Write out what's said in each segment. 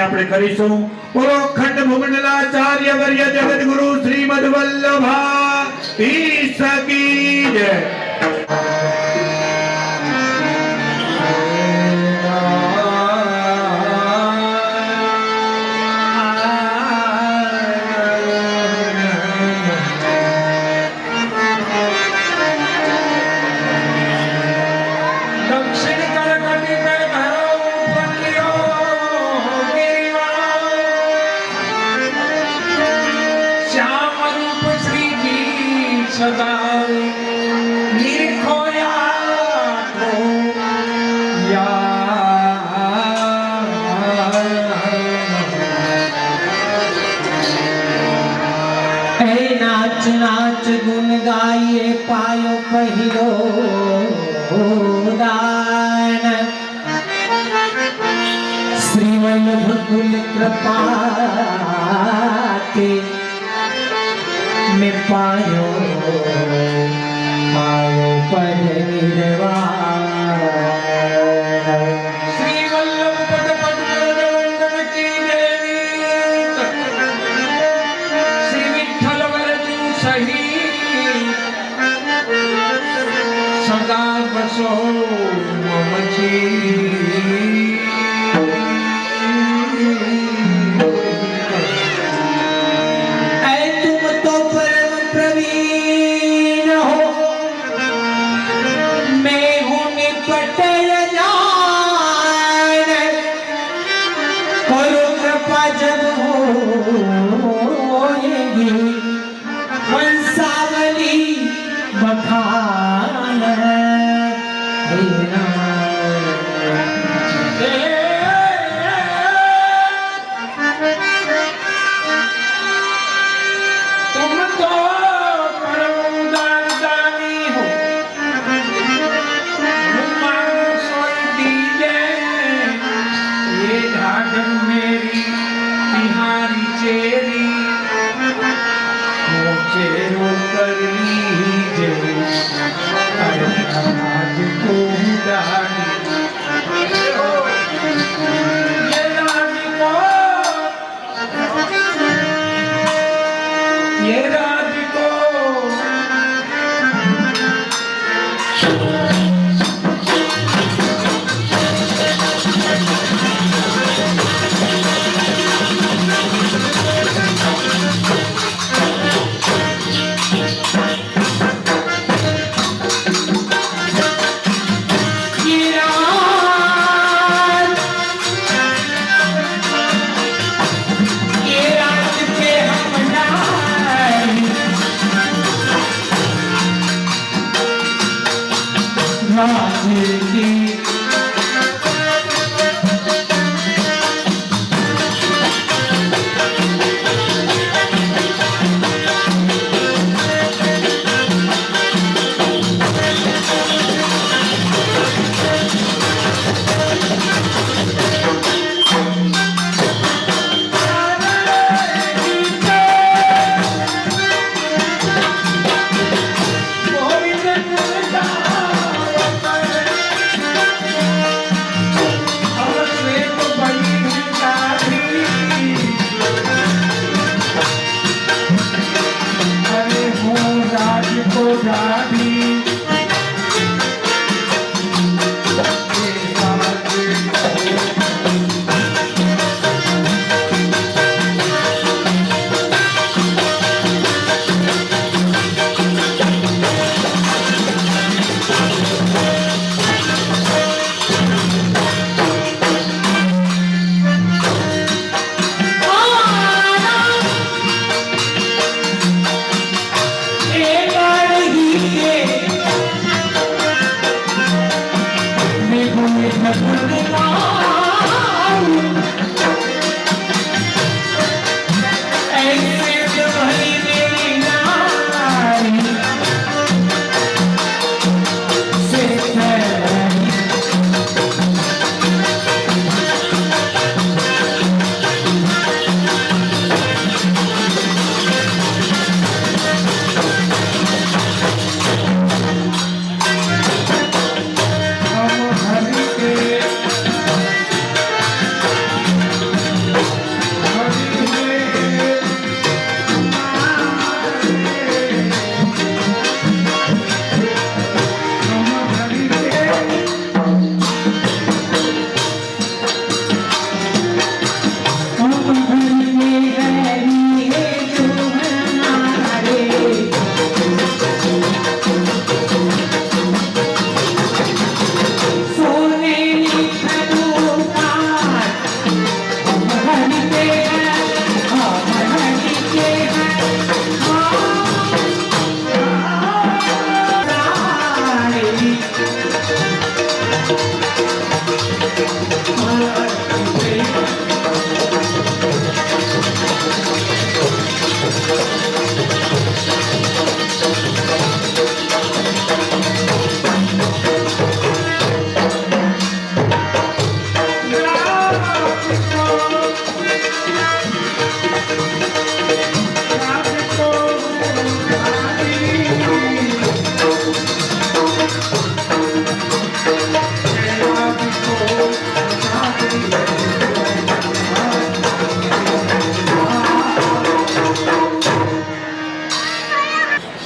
આપણે કરીશું. બોલો ખંડ ભૂમંડલાચાર્ય વર્ય જગત ગુરુ શ્રીમદ વલ્લભા તીર્થ કી જય. नाच नाच गुन गाइए पायो पहिरो दान श्री वल्लभ कुल कृपा के मैं पायो पायो पद निर्वाण श्री वल्लभ पद पद वंदन की देवी श्री विठ्ठल वरजू सही सदा बसो ममची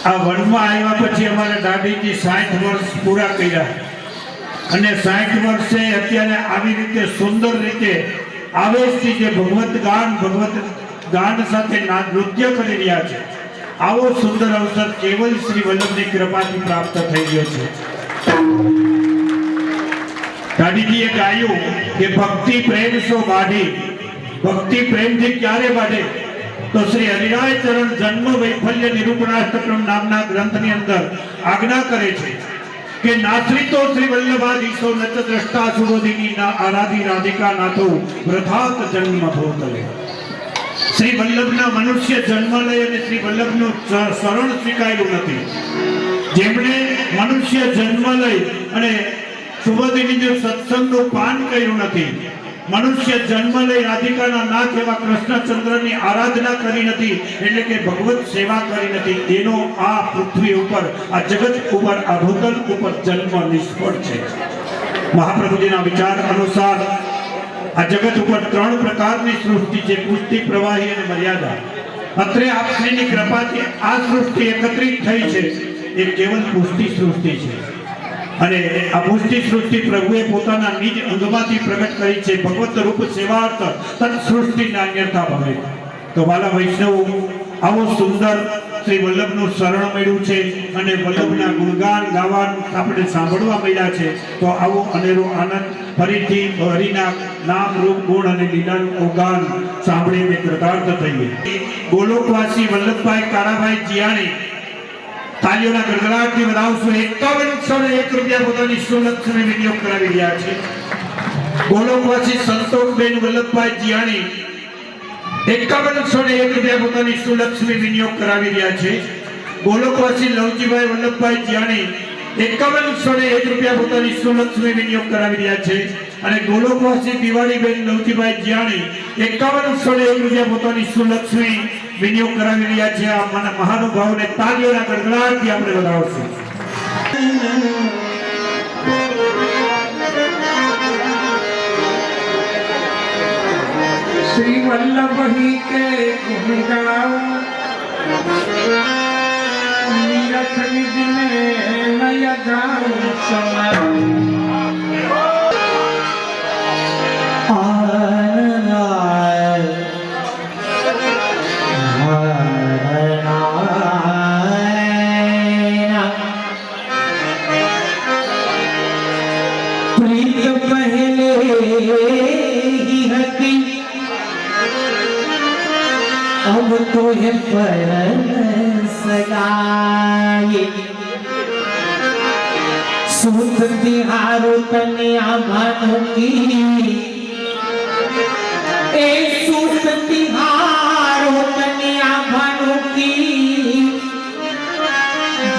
આ વનમાં આવ્યા પછી અમારા દાદીજી 60 વર્ષ પૂરા કર્યા અને 60 વર્ષે અત્યારે આવી રીતે સુંદર રીતે આવેશથી જે ભગવત ગાન સાથે નૃત્ય કરી રહ્યા છે, આવો સુંદર અવસર કેવલ શ્રી વલ્લભની કૃપાથી પ્રાપ્ત થઈ ગયો છે. દાદીજીએ ગાયું કે ભક્તિ પ્રેમ સો બાઢી. ભક્તિ પ્રેમથી ક્યારે બાઢે? તો શ્રી હરિરાય ચરણ જન્મ વૈફલ્ય નિરૂપણાષ્ટકમ નામના ગ્રંથની અંદર આજ્ઞા કરે છે કે નાશ્રિતો શ્રી વલ્લભાધીશો નચ દ્રષ્ટા સુરોધિની ના આરાધી રાધિકા નાથો વૃથાત જન્મ ભોતલે. શ્રી વલ્લભના મનુષ્ય જન્મ લઈ અને શ્રી વલ્લભનું શરણ સ્વીકાર્યું નથી. જેમણે મનુષ્ય જન્મ લઈ અને સુરોધિની સત્સંગનું પાન કર્યું નથી, મનુષ્ય જન્મ લઈ રાધિકાના નાથ એવા કૃષ્ણચંદ્રની આરાધના કરી નથી, એટલે કે ભગવત સેવા કરી નથી, એનો આ પૃથ્વી ઉપર, આ જગત ઉપર, આ ભૂતલ ઉપર જન્મ નિષ્ફળ છે. મહાપ્રભુજીના વિચાર અનુસાર આ જગત ઉપર 3 પ્રકારની સૃષ્ટિ છે: પુષ્ટિ, પ્રવાહી અને મર્યાદા. અત્રે આપની કૃપાથી આ સૃષ્ટિ એકત્રિત થઈ છે, એ કેવલ પુષ્ટિ સૃષ્ટિ છે. અને આ પુષ્ટિ સૃષ્ટિ પ્રભુએ પોતાના નિજ અંગમાંથી પ્રગટ કરી છે. ભગવત રૂપ સેવાર્થ તત્ સૃષ્ટિ નાન્યતા ભવે. તો વાલા વૈષ્ણવ, આવો સુંદર શ્રી વલ્લભનું શરણ મળ્યું છે અને વલ્લભના ગુણગાન ગાવાનું આપણે સાંભળવા મળ્યા છે. તો આવો અનેરો આનંદ ફરીથી હરિના નામ, રૂપ, ગુણ અને લીલાનું અવગાન સાંભળીને કૃતાર્થ થઈએ. ગોલોકવાસી વલ્લભભાઈ કાળાભાઈ જીયાણી તાલીઓના ગડગડાટથી વધાવશું. 5101 રૂપિયા પોતાની સુલક્ષને વિનિયોગ કરાવી રહ્યા છે. ગોલોકવાસી સંતોષબેન વલ્લભભાઈ જીયાણી 5101 રૂપિયા પોતાની સુલક્ષની વિનિયોગ કરાવી રહ્યા છે. ગોલોકવાસી લવજીભાઈ વલ્લભભાઈ જીયાણી 5101 રૂપિયા પોતાની સુલક્ષની વિનિયોગ કરાવી રહ્યા છે. અને ગોલોકવાસી દિવાળીબેન લવજીભાઈ જીયાણી 5101 રૂપિયા પોતાની સુલક્ષની વિનિયોગ કરાવી રહ્યા છે. આ મહાનુભાવોને તાલીઓના ગડગડાટથી આપણે વધાવશું. श्री वल्लभ ही के गुण गाओ, नीरख निज में नय गाओ समाओ. प्रीत पहले ही हती, अब तो है परस गाये. सूत तिहारो तने आभानो की, ए सूत तिहारो तने आभानो की.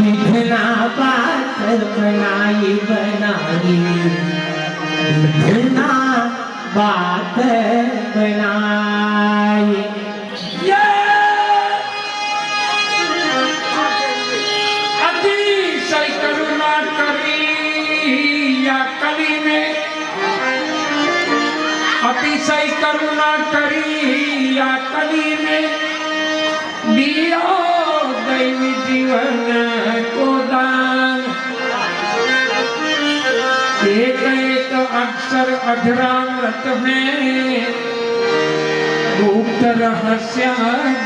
विधना बात बनाई विधना बात बनाई. अतिशय करुणा करी या कली में, अतिशय करुणा करी या कली में, दियो दैवी जीवन को दान. एक एक अक्षर अधरामृत में गुप्त रहस्य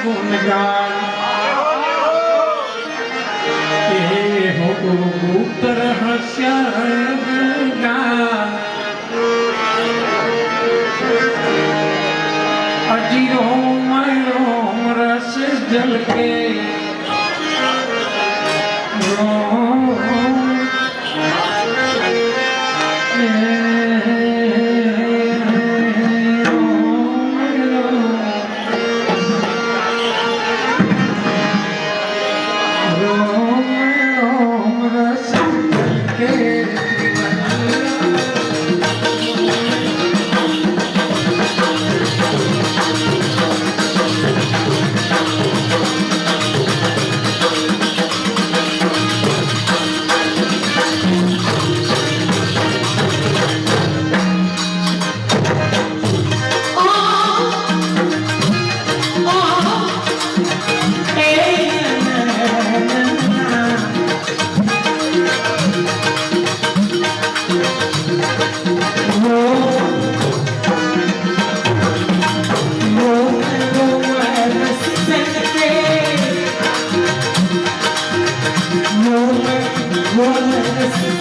गुणगान. हो गुप्त रहस्य गुणगान. अजी रोम रोम रस जल के रोम रस के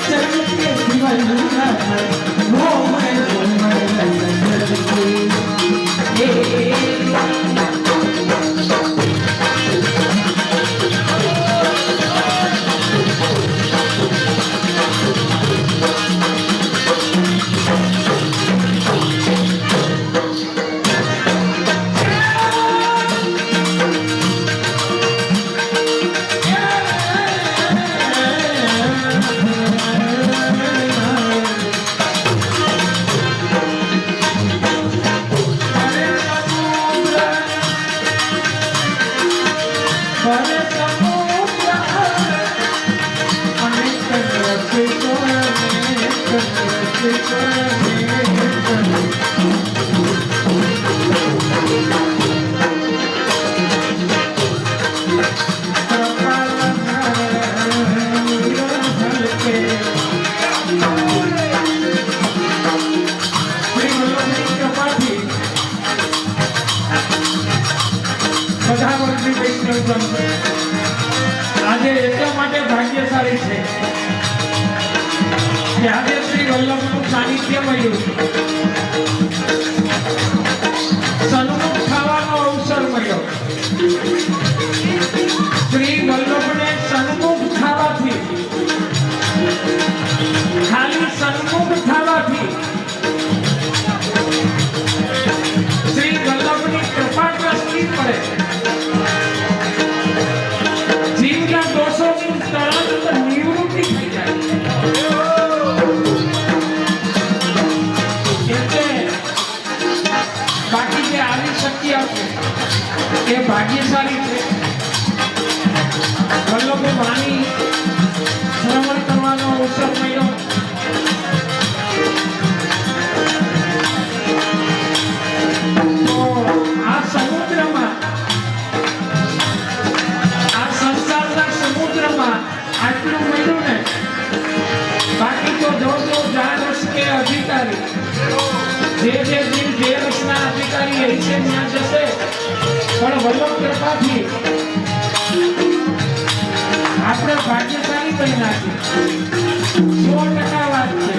चरण के सिवन घूम આજે એટલા માટે ભાગ્યશાળી છે કે આજે શ્રી વલ્લભનું સાનિધ્ય મળ્યું, સન્મુખ થવાનો અવસર મળ્યો. શ્રી વલ્લભને સન્મુખ થવાથી, ખાલી સન્મુખ થવાથી શ્રી વલ્લભની કૃપા દ્રષ્ટિ પડે. જીવના દોષોની તરત નિવૃત્તિ થઈ જાય. એટલે બાકી જે આવી શક્ય એ ભાગ્યશાળી છે. વલ્લભ વાણી શ્રવણ કરવાનો અવસર મળ્યો. તો આ સમુદ્રમાં, આ સંસારના સમુદ્રમાં આટલું મળ્યું ને, બાકી તો જો જ્યાં રસ કે અધિકારી, જે જીવ જે રસના અધિકારી એ છે ત્યાં જશે. પણ વલ્લભ કૃપાથી આપણે ભાગ્યશાળી બની નાખી. 100% વાત છે.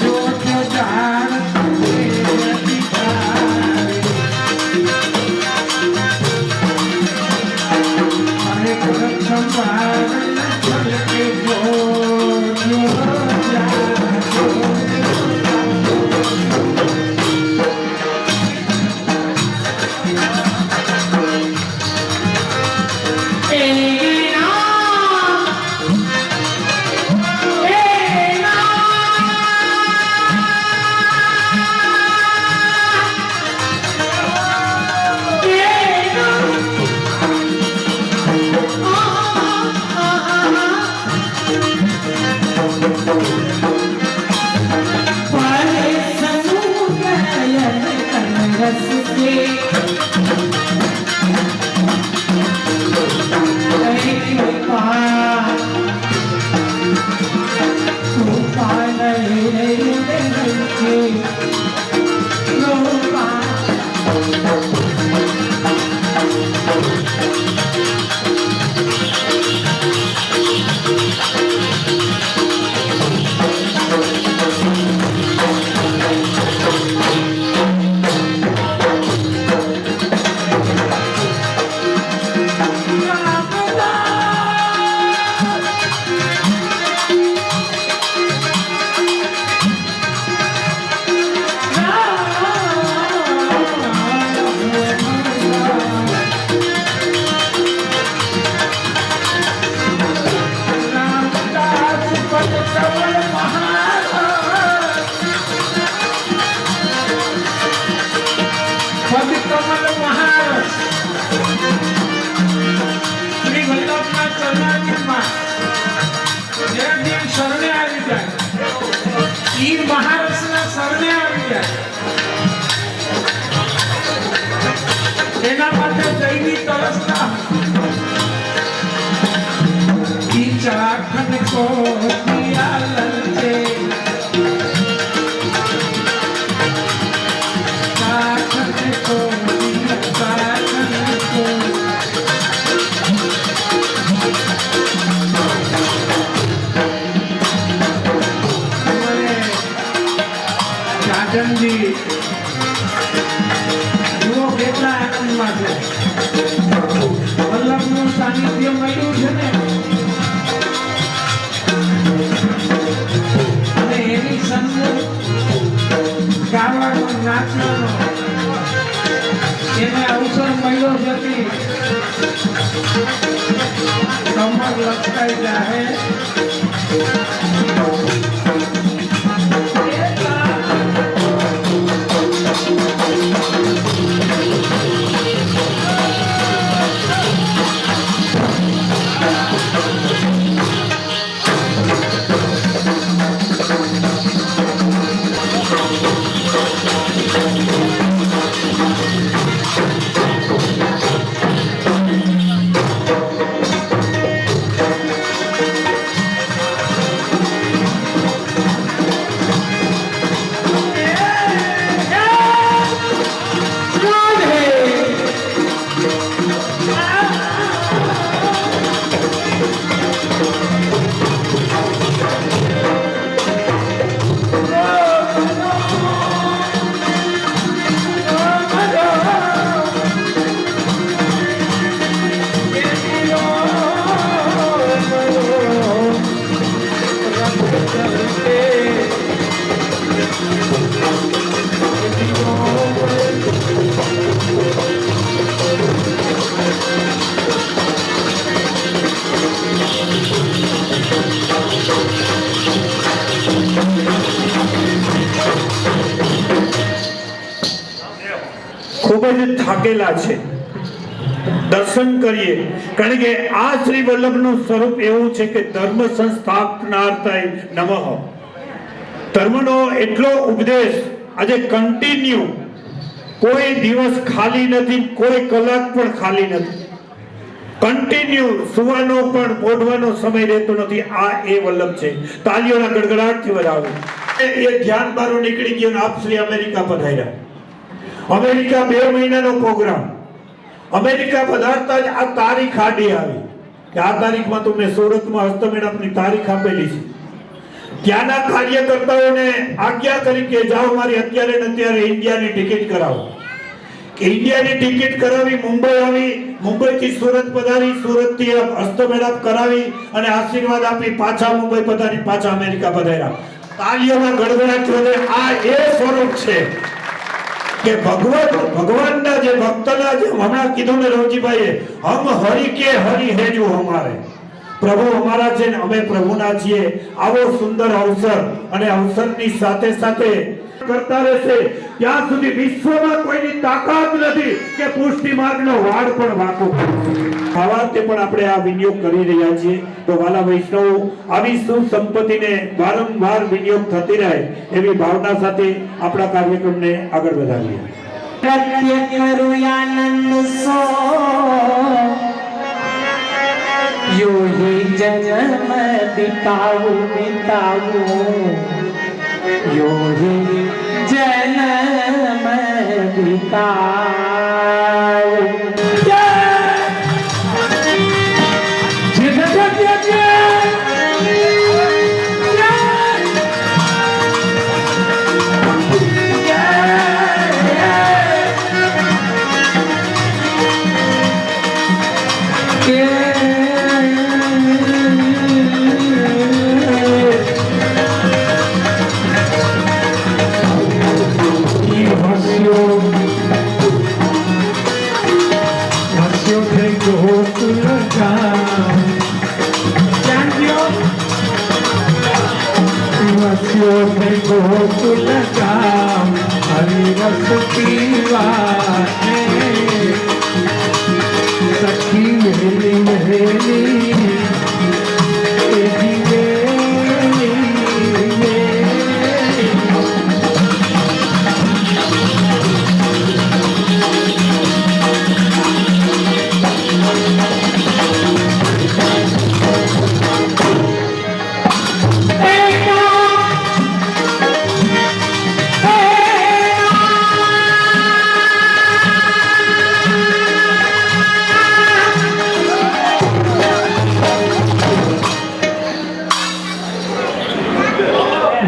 જો જાણ શરણે આવી જાય, ઈ મહારસના શરણે આવી જાય, એના માટે દૈવી તરસતા ઈ ચાખન કો દિયા લલચે, ચાખન કો ચાખન કો થાકેલા છે, દર્શન કરીએ, કારણ કે આ શ્રી વલ્લભનું સ્વરૂપ એવું છે કે ધર્મ સંસ્થાપનાર્થાય નમઃ. ધર્મનો એટલો ઉપદેશ આજે કન્ટિન્યુ, કોઈ દિવસ ખાલી નથી, કોઈ કલાક પણ ખાલી નથી, કન્ટિન્યુ સુવાનો પણ પોઢવાનો સમય રહેતો નથી. આ એ વલ્લભ છે. તાલીઓના ગડગડાટથી વધાવો. એ ધ્યાન બારો નીકળી ગયો ને આપ શ્રી અમેરિકા પધાર્યા. અમેરિકા 2 મહિનાનો પ્રોગ્રામ. અમેરિકા પધારતા જ આ તારીખ આડી આવી કે આ તારીખમાં તો મેં સુરતમાં હસ્તમેળાપની તારીખ આપેલી છે. ત્યાંના કાર્યકર્તાઓને આજ્ઞા કરી કે જાઓ મારી અત્યારે ને અત્યારે ઇન્ડિયાની ટિકિટ કરાવો. ઇન્ડિયાની ટિકિટ કરાવી, મુંબઈ આવી, મુંબઈથી સુરત પધારી, સુરતથી હસ્તમેળાપ કરાવી અને આશીર્વાદ આપી પાછા મુંબઈ પધારી, પાછા અમેરિકા પધાર્યા. તાલીઓના ગડગડાટ વધે. આ એ સ્વરૂપ છે કે ભગવાનના જે ભક્તના, જે હમણાં કીધું ને રવજીભાઈએ, હમ હરિ કે હરિ હે જો હમારે, પ્રભુ અમારા છે ને અમે પ્રભુના છીએ. આવો સુંદર અવસર, અને અવસરની સાથે સાથે કરતા રહેશે ત્યાં સુધી વિશ્વમાં કોઈની તાકાત નથી કે પુષ્ટિ માર્ગનો વાડ પણ વાંકો કરે. આવા તે પણ આપણે આ વિનિયોગ કરી રહ્યા છીએ. તો વાલા વૈષ્ણવો, આવી સુસંપત્તિને વારંવાર વિનિયોગ થતી રહે એવી ભાવના સાથે આપણા કાર્યક્રમને આગળ વધારીએ. પ્રત્ય કરું આનંદ સો યો હી જન્મ બિતાવું યો હી જન્મ બિતાવું.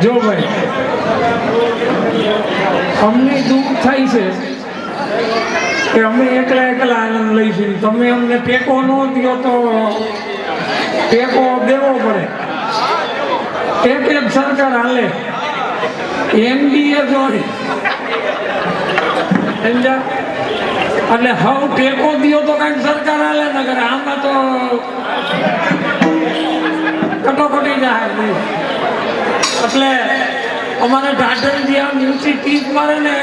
જો ભાઈ, અમને દુઃખ થાય છે કે અમે એકલા આનંદ લઈશું. તમે અમને ટેકો ન દો તો ટેકો દેવો પડે. એક સરકાર હાલે, એનડીએ જોડે, એટલે હવે ટેકો દો તો કઈક સરકાર હાલે ને કરે. આમાં તો કટોકટી જાય. એટલે અમારે ઢાઢરજી આમ નીચી ટીપ મારે ને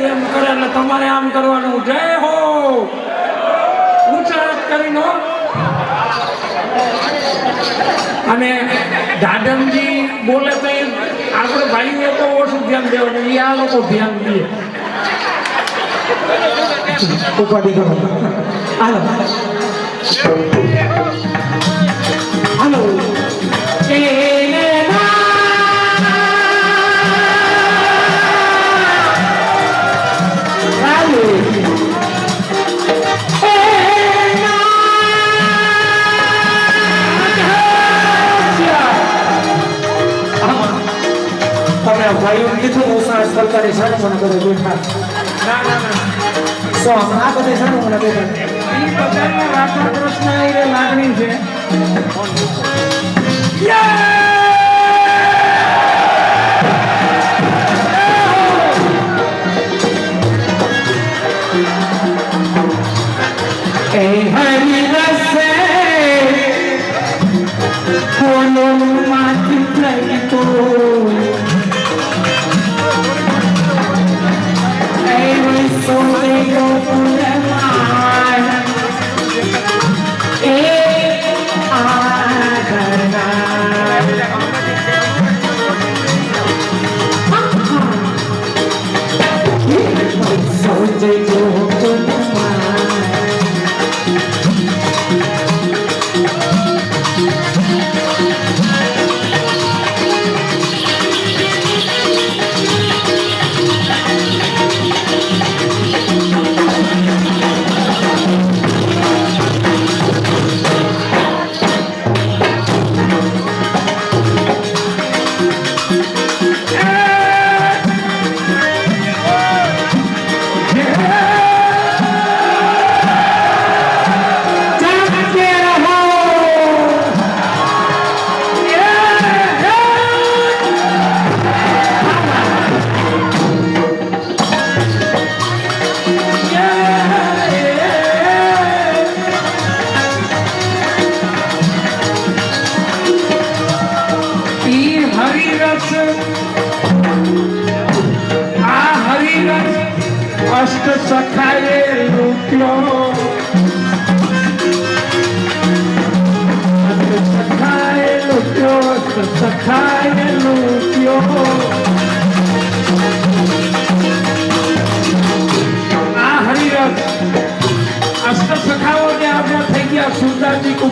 એમ કરે એટલે તમારે આમ કરવાનું. જય હો ઊંચા કરીને. અને ઢાઢરજી બોલે તો આપણે ભાઈએ તો ઓછું ધ્યાન દેવાનું, એ આ લોકો ધ્યાન દે. ઉપાધિ કરો. હાલો હાલો. ભાઈઓ કીધું ઉષા સરકારી શાળા મને બધે બેઠા. સો આ બધે શાળા મને બેઠા. એ બધાને રાધા કૃષ્ણ એ લાગણી છે. એ હરિ રસે કોનો માંથી થઈ તો so they go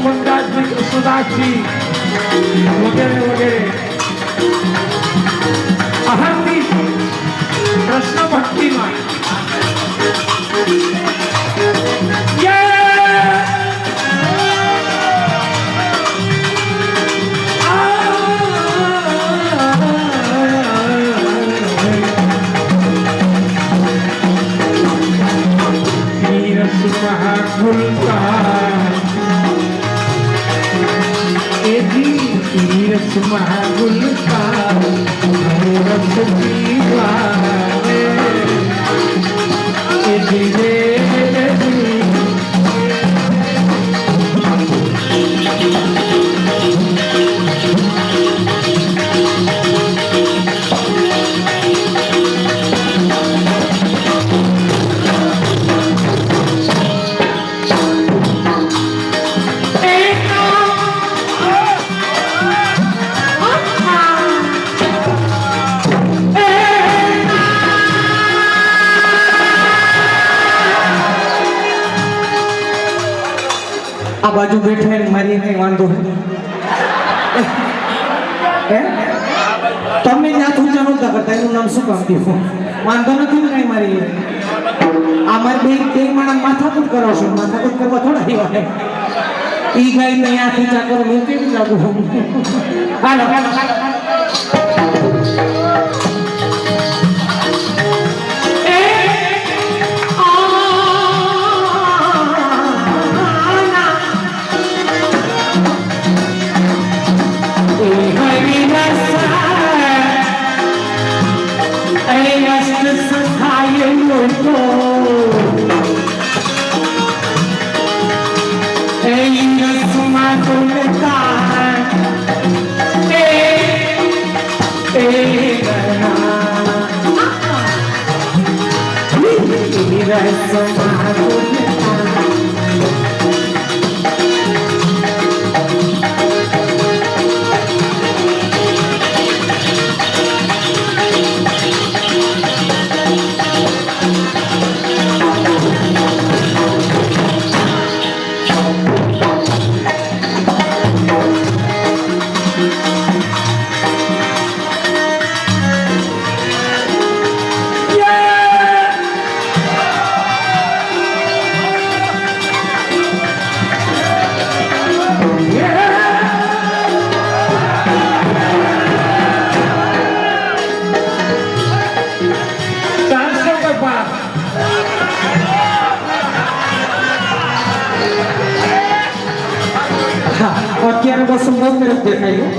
સુમનદાસજી, કૃષ્ણદાસજી વગેરે વગેરે અહંતિ કૃષ્ણ ભક્તિમાં આ બાજુ બેઠા મારી કઈ વાંધો નથી તમે ત્યાં પૂજા નહોતા કરતા એનું નામ શું કામ દીધું વાંધો નથી ને કઈ મારી આ મારી બે માણસ માથાકૂટ કરો છો માથાકૂટ કરવા થોડા દેવા ઈ ગાય ને આ પૂજા કરો હું કેવી લાગુ હાલો હાલો હાલો અત્યારે બસ બહુ તરફ દેખાયું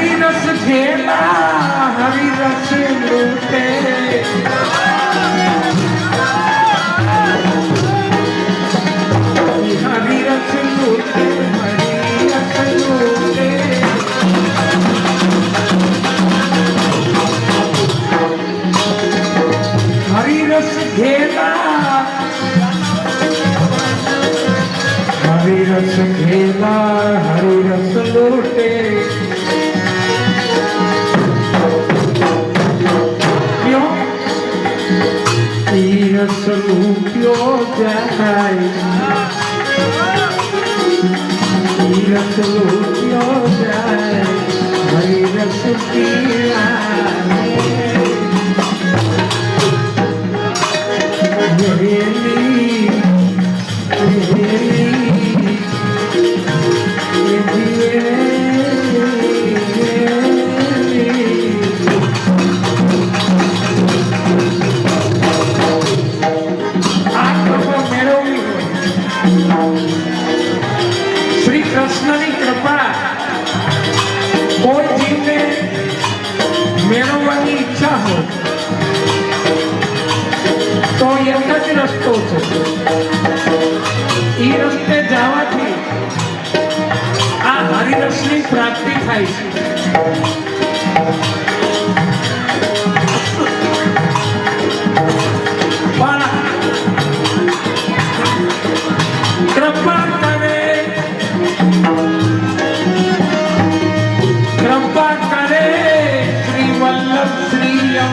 હરિરસ ઘેલા હરિરસ લૂટે હરિરસ ઘેલા હરિરસ લૂટે રસ લૂટ્યો જાય રસ લૂટ્યો જાય હરિરસ પીવા શ્રી કૃષ્ણની કૃપા કોઈ જીવને મેળવવાની ઈચ્છા હોય તો એક જ રસ્તો છે એ રસ્તે જવાથી આ હરિરસની પ્રાપ્તિ થાય છે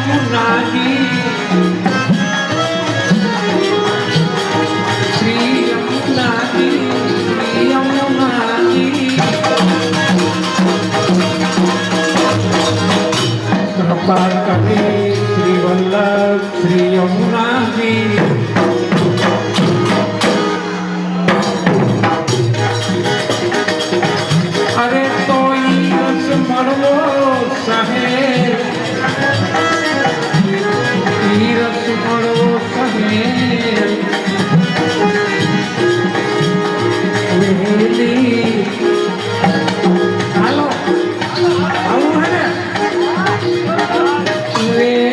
यमुना जी श्री यमुना जी श्री यमुना जी कृपा करे श्री वल्लभ श्री यमुना जी अरे तो ईरस मरवो सहेर ईरस मरवो सहेर वेली हालो आવું હે ને વેલી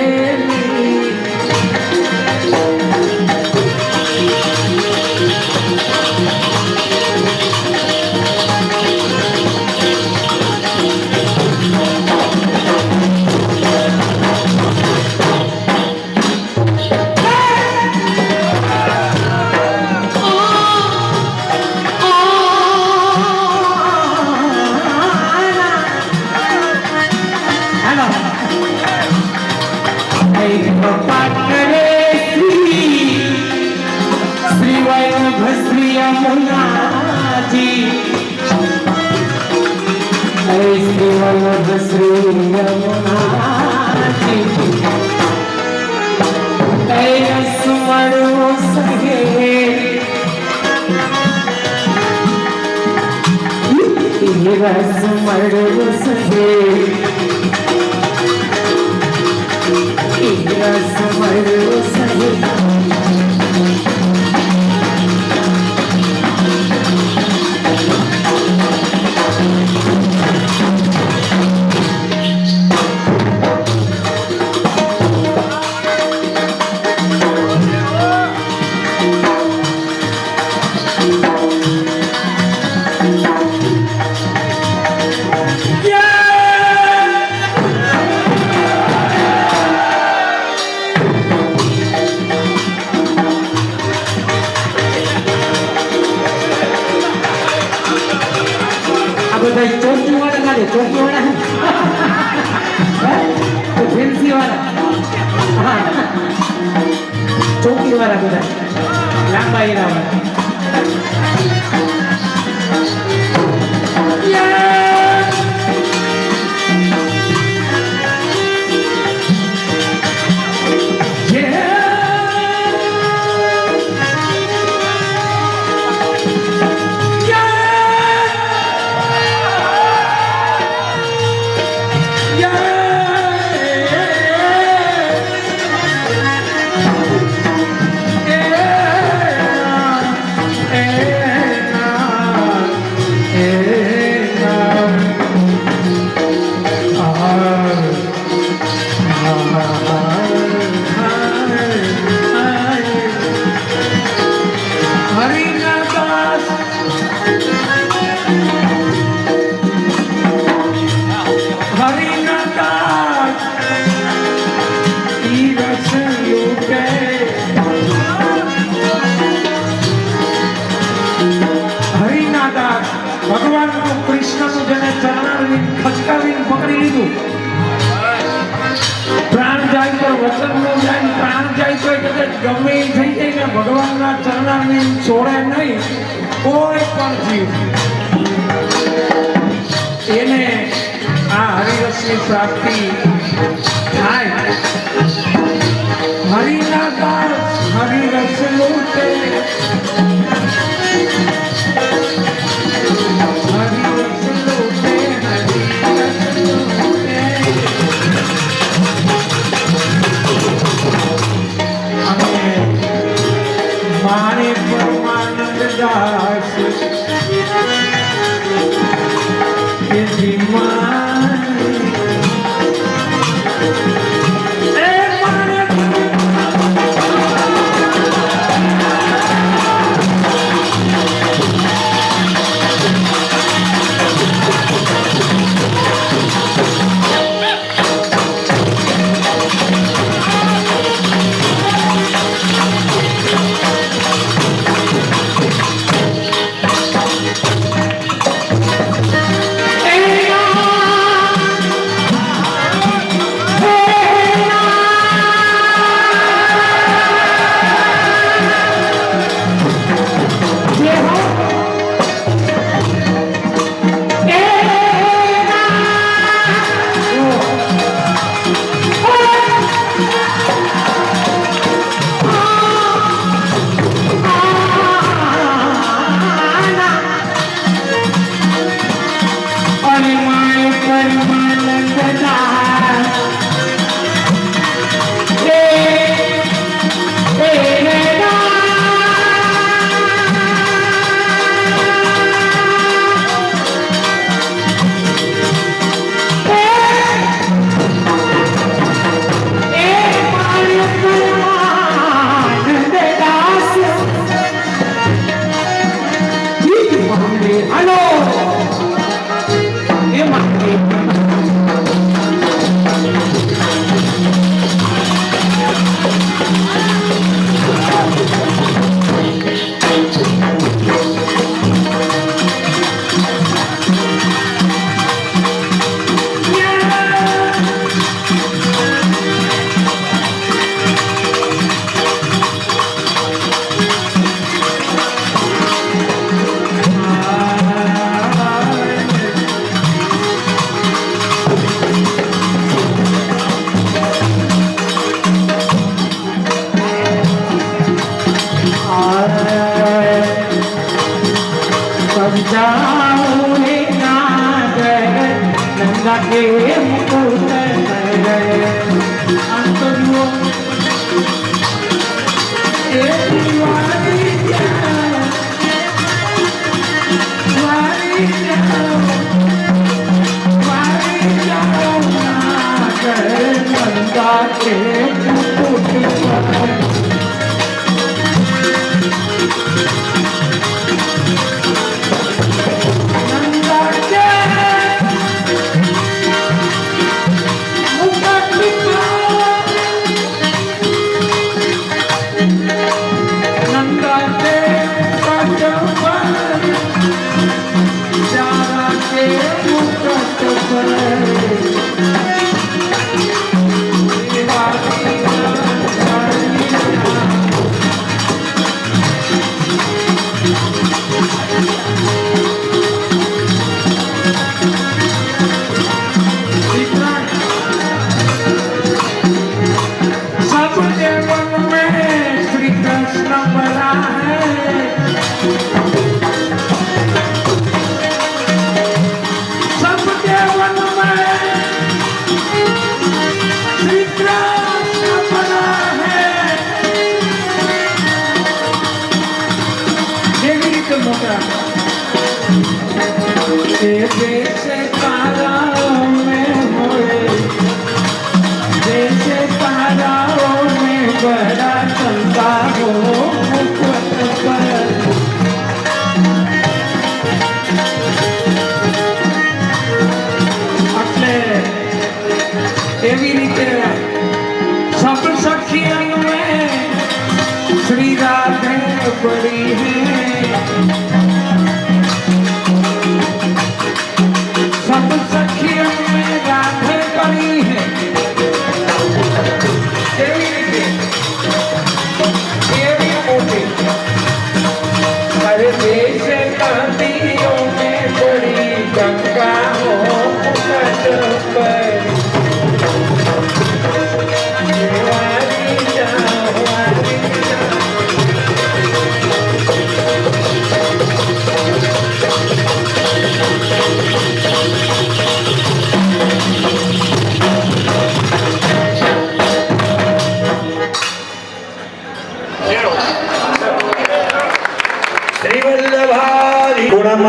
ચોકી વાળા બધા લાંબા હીરા વાળા ભગવાન કૃષ્ણ જેને ચરણારવિંદ ખચકાવીને પકડી લીધું પ્રાણ જાય તો વચન નો જાય પ્રાણ જાય તો કદાચ ગમે એ થઈ જાય ને ભગવાનના ચરણારવિંદ છોડે નહીં કોઈ પણ જીવ એને આ હરિરસની પ્રાપ્તિ થાય હરિના દાસ હરિરસ લૂટે મારે પરમાનંદ દાસ એ લાગે મુકુટ રે આમ તો જુઓ એ દિવાળી એવી રીતે सब सखियों में श्री राधे पड़ी है सब सखियों में राधे पड़ी है एवी रीते एवी मोटी अरे देश नदियों में पड़ी गंगा हो मुकट पर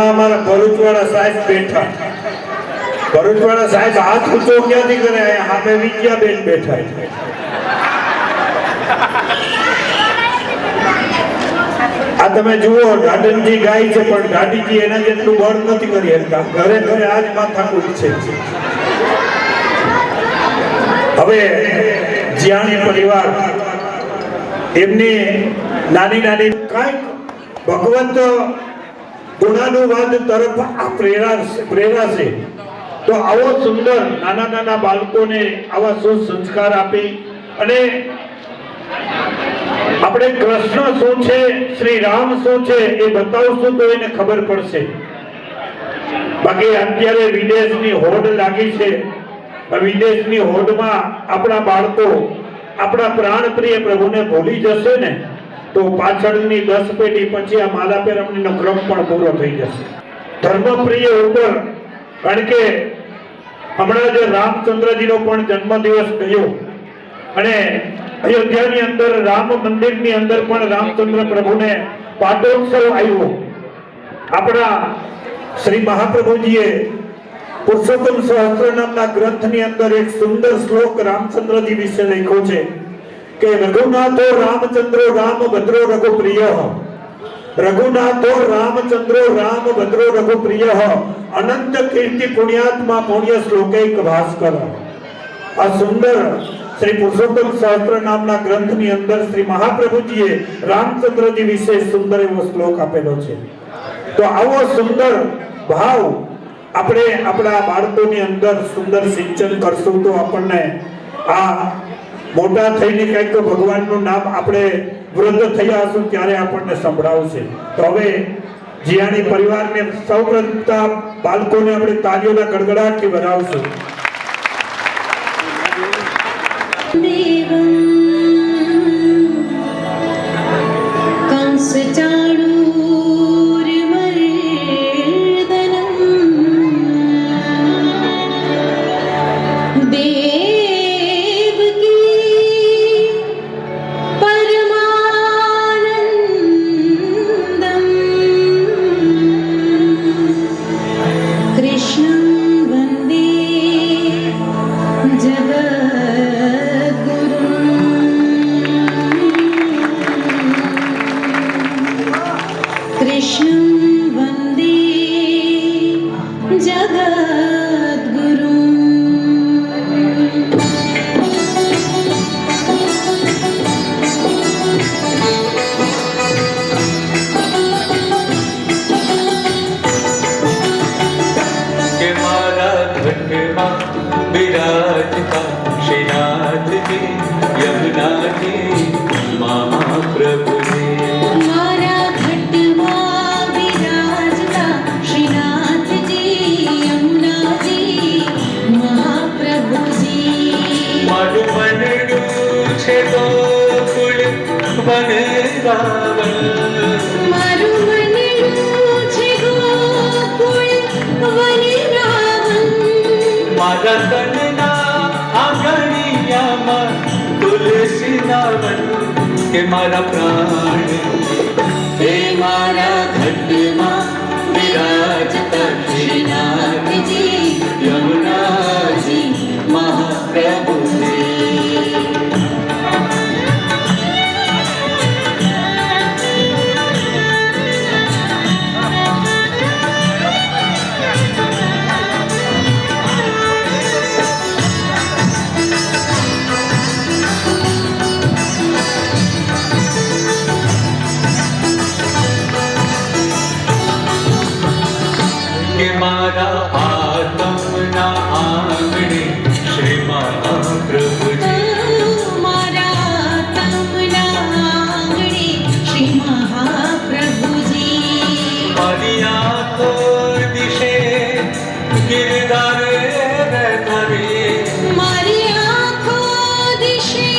અમારા ભરૂચવાળા સાહેબ બેઠા ભરૂચવાળા સાહેબ હાથ ઊંચો ક્યાંથી કરે સામે વિદ્યાબેન બેઠા આ તમે જુઓ ગાર્ડનજી ગાય છે પણ ગાડીજી એના જેટલું બળ નથી કરી શકતા ઘરે ઘરે આજ માથાકૂટ છે હવે જીયાણી પરિવાર એમની નાની નાની કાંઈક ભગવંત ગુણાનુવાદ તરફ આ પ્રેરાશે તો આવો સુંદર નાના નાના બાળકોને આવા સુસંસ્કાર આપી અને આપણે કૃષ્ણ શું છે શ્રી રામ શું છે એ બતાવશું તો એને ખબર પડશે બાકી અત્યારે વિદેશની હોડ લાગી છે વિદેશની હોડમાં આપણા બાળકો આપણા પ્રાણપ્રિય પ્રભુને ભૂલી જશે ને તો પાછળની 10 પેઢી પછી આ માલા પેરમણીનો ક્રમ પણ પૂરો થઈ જશે ધર્મપ્રિય ઉપર કારણ કે હમણાં જે રામચંદ્રજીનો પણ જન્મદિવસ ગયો અને અયોધ્યાની અંદર રામ મંદિરની અંદર પણ રામચંદ્ર પ્રભુને પાટોત્સવ આવ્યો આપણા શ્રી મહાપ્રભુજીએ પુરુષોત્તમ સહસ્ત્ર નામના ગ્રંથની અંદર એક સુંદર શ્લોક રામચંદ્રજી વિશે લખ્યો છે કે રઘુનાથો રામચંદ્રો રામ ભદ્રો રઘુપ્રિય રઘુનાથો રામચંદ્રો રામ ભદ્રો રઘુપ્રિય અનંત કીર્તિ પુણ્યાત્મા પુણ્ય શ્લોકૈક ભાસ્કર આ સુંદર શ્રી પુરુષોત્તમ સહસ્ત્ર નામના ગ્રંથની અંદર શ્રી મહાપ્રભુજીએ રામચંદ્રજી વિશે સુંદર એવો શ્લોક આપેલો છે તો આવો સુંદર ભાવ આપણે આપણા બાળકોની અંદર સુંદર સિંચન કરશું તો આપણને આ મોટા થઈને કંઈક ભગવાનનું નામ આપણે વૃદ્ધ થયા હશું ત્યારે આપણને સંભળાવશે તો હવે જીયાણી પરિવારને સૌપ્રથમ બાળકોને આપણે તાળીઓના ગડગડાટથી વધાવશું છે ગોકુળ વનરાવન મારું મનનું છે ગોકુળ વનરાવન મારા તનના આંગણિયામાં તુલસીના વન કે મારા પ્રાણ હે મારા ઘટમાં વિરાજતા શ્રીનાથજી યમુનાજી મહાપ્રભુજી કે મારા આત્મના આંગણે શ્રી મહાપ્રભુજી મારા તમના આંગણે શ્રી મહાપ્રભુજી મારી આંખો દિશે ગિરધારે ધરે મારી આંખો દિશે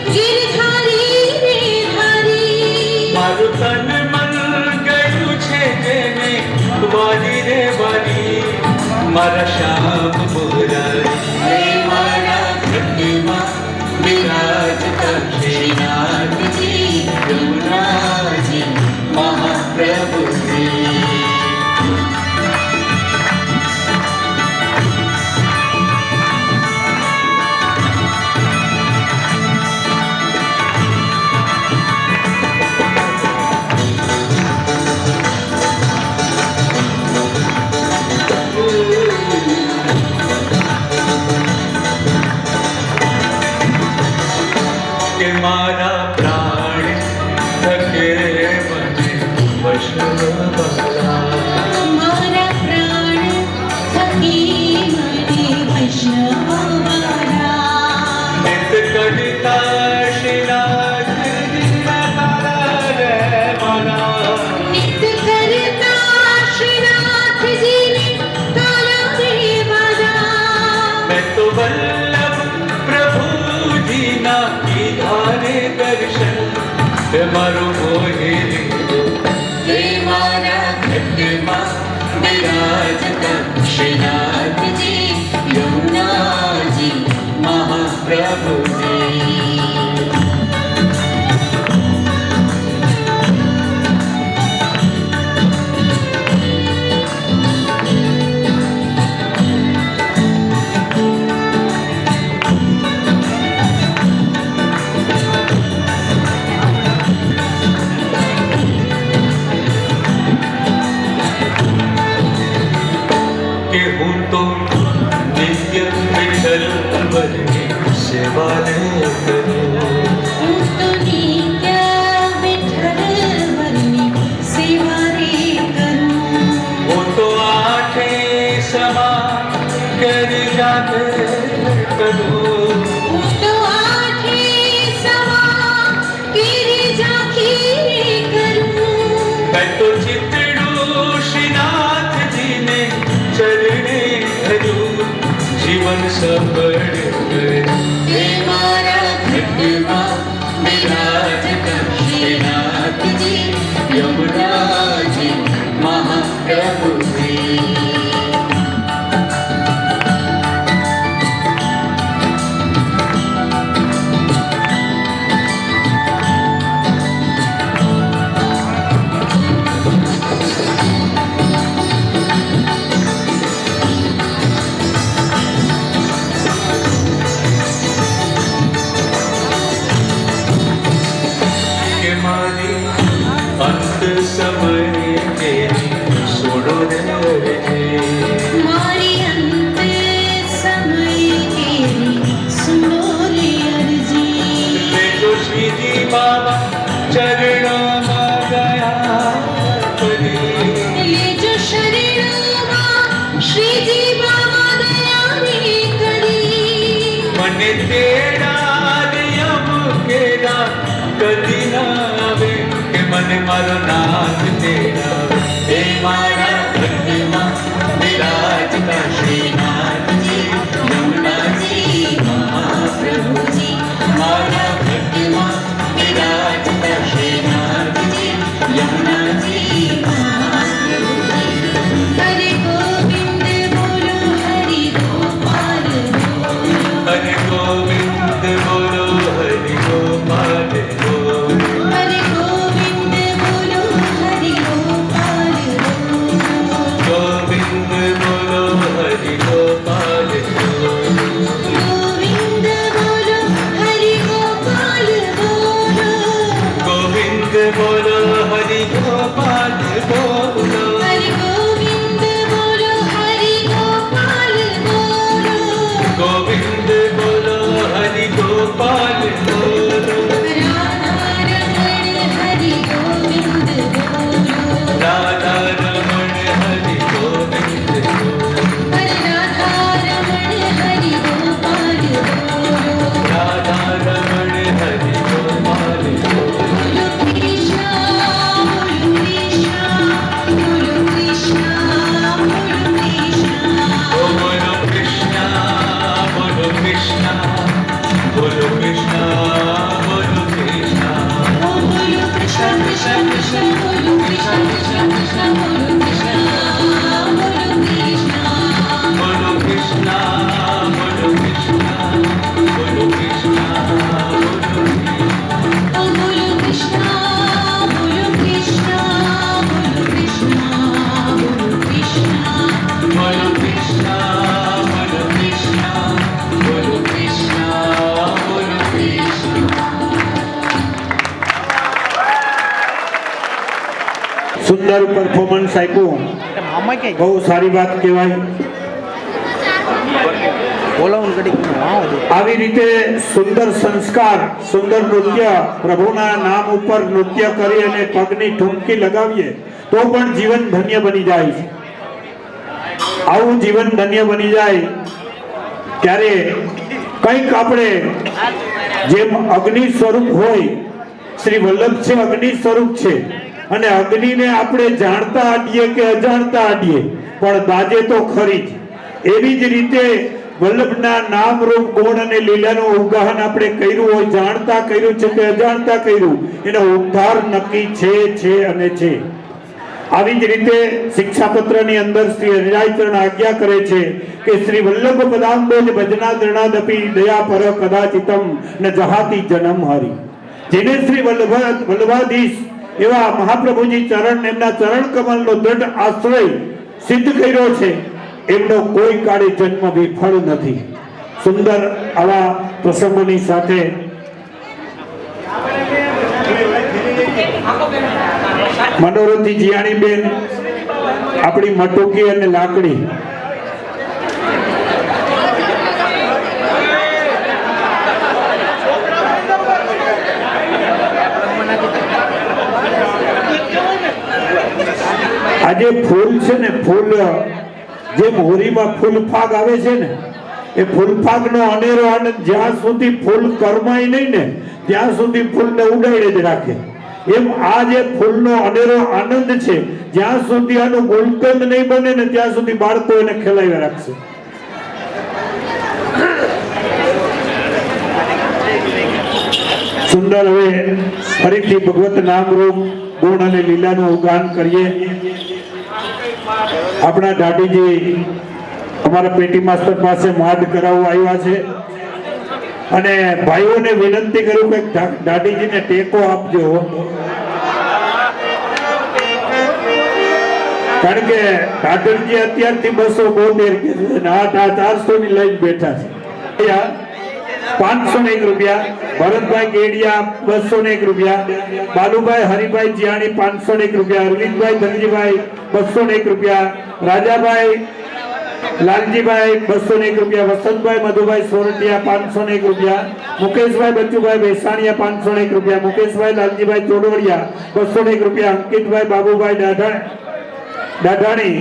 ગિરધારી રે ધારી મારું તન મન ગયું છે જેને વારી રે વારી મારા શ્યામ મોરારી હે મારા ઘટમાં વિરાજતા શ્રીનાથજી યમુનાજી મહાપ્રભુજી કે મારા પ્રાણ થકે મને વૈષ્ણવવાળા મારા પ્રાણ થકી મને વૈષ્ણવવાળા નિત કડિતા શ્રીનાથજીના તારા રે મારા નિત કરતા શ્રીનાથજીને તારા દેવાના મેં તો વલ્લભ પ્રભુજીના કીધાને દર્શન હે મારો મોહે હે મારા ઘટમાં વિરાજતા શ્રીનાથજી યમુનાજી મહાપ્રભુજી કે હું તો નિત્ય વિઠ્ઠલ વરની સેવા ને કરું હું તો નિત્ય વિઠ્ઠલવરની સેવા રે કરું હું તો આઠે સમા કરી જાતે કરું હું તો આઠે સવા કેરી ઝાંખી રે કરું મેં તો ચિતડું શ્રીનાથજીને ચરણે ધર્યું જીવન સફળ કર્યું હે મારા ઘટમાં વિરાજતા શ્રીનાથજી યમુનાજી મહાપ્રભુજી કે મારી અંત સમયે તેની છોડો રે મારી અંત સમયે તેરી સુનો રે અરજી લેજો શ્રીજી બાબા ચરણોમાં ગયા ફરી લેજો શરીરમાં શ્રીજી બાબા દયાની કરી મને તેડા નિયમ કેડા કદી ના આવે કે મને મારો નાથ તેડાવે હે મારા ઘટમાં વિરાજતા શ્રીનાથજી યમુનાજી મહાપ્રભુજી મારા સુંદર પરફોર્મન્સ આપ્યું, બહુ સારી વાત કહેવાય. આવી રીતે સુંદર સંસ્કાર, સુંદર નૃત્ય, પ્રભુના નામ ઉપર નૃત્ય કરી અને પગની ઠુમકી લગાવીએ તો પણ જીવન ધન્ય બની જાય છે. આવું જીવન ધન્ય બની જાય ત્યારે કંઈક આપણે જેમ અગ્નિ સ્વરૂપ હોય, શ્રી વલ્લભ છે અગ્નિ સ્વરૂપ છે, અને અગ્નિને આપણે જાણતા આડીએ કે અજાણતા આડીએ પણ દાજે તો ખરી જ. એવી જ રીતે વલ્લભના નામ રૂપ ગુણ અને લીલાનું ઉગાહન આપણે કર્યું હોય, જાણતા કર્યું છે કે અજાણતા કર્યું, એનો ઉદ્ધાર નક્કી છે અને છે. આવી જ રીતે શિક્ષાપત્રની અંદર શ્રી હરિરાયચરણ આજ્ઞા કરે છે કે શ્રી વલ્લભ પદાંબોજ ભજના દ્રણાદપી દયા પર કદાચિતમ ન જહાતી જન્મ હરી. જેને શ્રી વલ્લભાધીશ એવા મહાપ્રભુજી ચરણ, એમના ચરણ કમલનો દ્રઢ આશ્રય સિદ્ધ કર્યો છે, એમનો કોઈ કાળે જન્મ વિફળ નથી. સુંદર આવા પ્રસંગોની સાથે મનોરથી જીયાણીબેન, આપણી મટુકી અને લાકડી, આજે ફૂલ છે ને, ફૂલ જેમ હોળીમાં ફૂલ ફાગ આવે છે ને, એ ફૂલ ફાગનો અનેરો આનંદ જ્યાં સુધી ફૂલ કરમાય નહીં ને ત્યાં સુધી ફૂલને ઉડાડે જ રાખે. એમ આ જે ફૂલનો અનેરો આનંદ છે, જ્યાં સુધી આનું ગુલકંદ નહીં બને ને ત્યાં સુધી બાળકો એને ખેલાવ્યા રાખશે. સુંદર. હવે ફરીથી ભગવત નામ રૂપ ગુણ અને લીલાનું ઉગાન કરીએ. આપણા દાઢીજી અમારા પેટી માસ્ટર પાસે માડ કરાવવા આવ્યા છે, અને ભાઈઓને વિનંતી કરું કે દાઢીજીને ટેકો આપજો, કારણ કે ઠાકરજી અત્યારથી 272 કે 400 ની લઈને બેઠા છે. 501 રૂપિયા, ભરતભાઈ ગેડિયા 201 રૂપિયા, બાલુભાઈ હરિભાઈ જીયાણી 501 રૂપિયા, અરવિંદભાઈ ધનજીભાઈ 201 રૂપિયા, રાજાભાઈ લાલજીભાઈ 201 રૂપિયા, વસંતભાઈ મધુભાઈ સોરઠિયા 501 રૂપિયા, મુકેશભાઈ બચ્ચુભાઈ બેસાણીયા 501 રૂપિયા, મુકેશભાઈ લાલજીભાઈ ચોડવડિયા 201 રૂપિયા, અંકિતભાઈ બાબુભાઈ દાઢાણી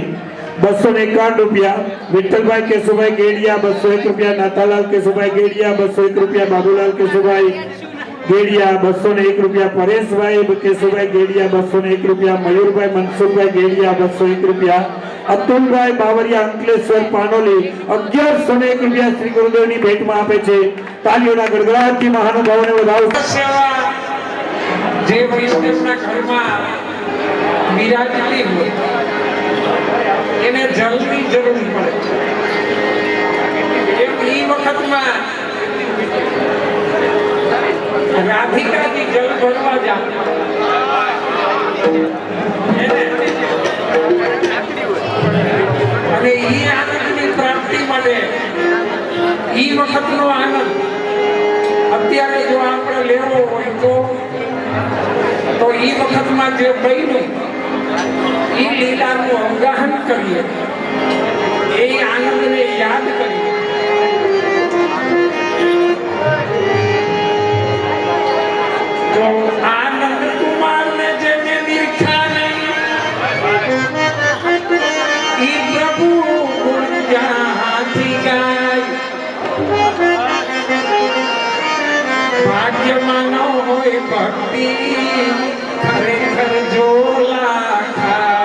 251 રૂપિયા, વિઠ્ઠલભાઈ કેશુભાઈ ગેડિયા 201 રૂપિયા, નાથાલાલ કેશુભાઈ ગેડિયા 201 રૂપિયા, બાબુલાલ કેશુભાઈ ગેડિયા 201 રૂપિયા, પરેશભાઈ કેશુભાઈ ગેડિયા 201 રૂપિયા, મયુરભાઈ મનસુખભાઈ ગેડિયા 201 રૂપિયા, અતુલભાઈ બાવરિયા અંકલેશ્વર પાનોલી 1101 રૂપિયા શ્રી ગુરુદેવની ભેટમાં આપે છે. તાલીઓના ગડગડાટથી મહાનુભાવોને વધાવો. સેવા જે વૈષ્ણવના ઘરમાં બિરાજતી હોય એને જલની જરૂર પડે. એમ એ વખતમાં રાધિકાજી જલ ભરવા જાય, અને એ આનંદની પ્રાપ્તિ માટે એ વખતનો આનંદ અત્યારે જો આપણે લેવો હોય તો એ વખતમાં જે બન્યું એ લીલાનું અવગાહન કરીએ, એ આનંદને યાદ કરીએ. તો આનંદ કુમારને જેને દીઠા નહીં, ઈ પ્રભુ ગુણ જ્યાંથી ગાય. ભાગ્યમાં ન હોય ભક્તિ ખરેખર જોલા ખાય.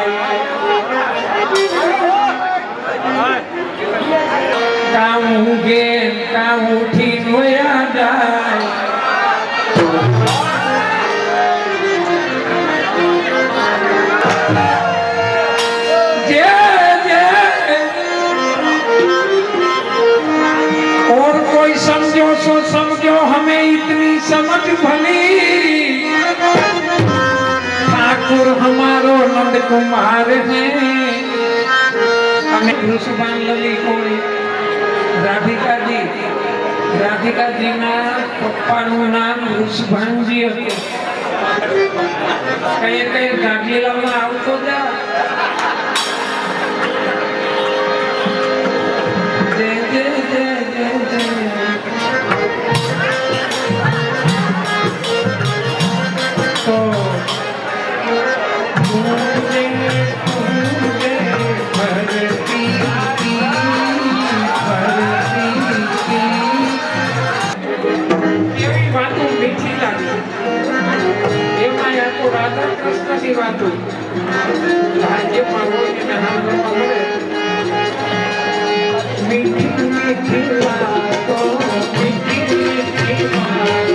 કામ ગે કામ ઉઠી નોયા જાય. और कोई समझो सो समझो, हमें इतनी समझ भली, ठाकुर हमारो नंद कुमार है. हमें रुसबान लली कोई રાધિકાજીના પપ્પાનું નામ ઋષભાનજી હતું. કઈ ગાંઠીલામાં આવતો જા જય જય જય જય જય તો એવી વાતો મીઠી લાગી એમાં યા તો રાધા કૃષ્ણની વાતો રાજ્યમાં હોય એને સાંભળવા મળે મીઠી મીઠી વાતો મીઠી મીઠી વાતો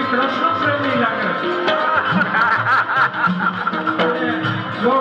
કૃષ્ણ પ્રેમી લાગે જો